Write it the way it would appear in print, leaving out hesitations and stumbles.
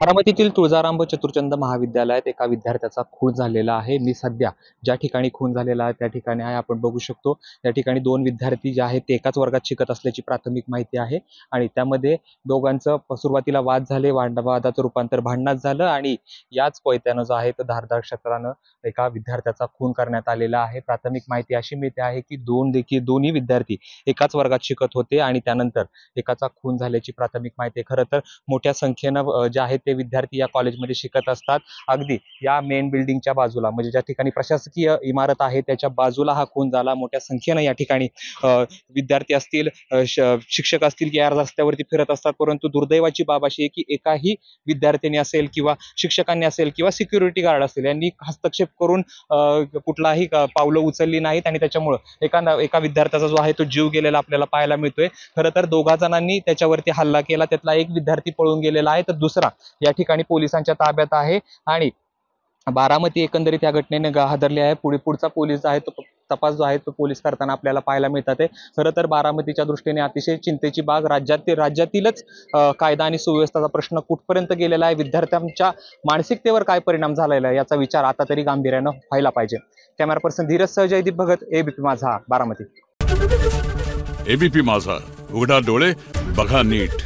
बारामतीतील तुळजाराम चतुरचंद महाविद्यालयात एका विद्यार्थ्याचा खून झालेला आहे. मी सध्या ज्या ठिकाणी खून झालेला आहे त्या ठिकाणी आहे. आपण बघू शकतो त्या ठिकाणी दोन विद्यार्थी जे आहेत ते एकाच वर्गात शिकत असल्याची प्राथमिक माहिती आहे आणि त्यामध्ये दोघांचं सुरुवातीला वाद झाले. वादाचं रूपांतर भांडणात झालं आणि याच कोयत्यानं जो आहे तो धारदार शस्त्रानं एका विद्यार्थ्याचा खून करण्यात आलेला आहे. प्राथमिक माहिती अशी मिळते आहे की दोन्ही विद्यार्थी एकाच वर्गात शिकत होते आणि त्यानंतर एकाचा खून झाल्याची प्राथमिक माहिती आहे. खरं तर मोठ्या संख्येनं जे आहेत ते विद्यार्थी या कॉलेजमध्ये शिकत असतात. अगदी या मेन बिल्डिंगच्या बाजूला म्हणजे ज्या ठिकाणी प्रशासकीय इमारत आहे त्याच्या बाजूला हा खून झाला. मोठ्या संख्येनं या ठिकाणी विद्यार्थी असतील, शिक्षक असतील की या रस्त्यावरती फिरत असतात. परंतु दुर्दैवाची बाब अशी आहे की एकाही विद्यार्थ्यांनी असेल किंवा शिक्षकांनी असेल किंवा सिक्युरिटी गार्ड असेल यांनी हस्तक्षेप करून कुठलाही पावलं उचलली नाहीत आणि त्याच्यामुळं एका विद्यार्थ्याचा जो आहे तो जीव गेलेला आपल्याला पाहायला मिळतोय. खरं तर दोघा जणांनी त्याच्यावरती हल्ला केला. त्यातला एक विद्यार्थी पळून गेलेला आहे तर दुसरा या ठिकाणी पोलिसांच्या ताब्यात आहे आणि बारामती एकंदरीत या घटनेने हादरली आहे. पुढचा पोलीस जो आहे तो तपास जो आहे तो पोलीस करताना आपल्याला पाहायला मिळतात आहे. खरं तर बारामतीच्या दृष्टीने अतिशय चिंतेची बाब. राज्यातीलच कायदा आणि सुव्यवस्थेचा प्रश्न कुठपर्यंत गेलेला आहे, विद्यार्थ्यांच्या मानसिकतेवर काय परिणाम झालेला आहे याचा विचार आता तरी गांभीर्यानं व्हायला पाहिजे. कॅमेरा पर्सन धीरज सह जयदीप भगत, एबीपी माझा, बारामती. एबीपी माझा, उघडा डोळे बघा नीट.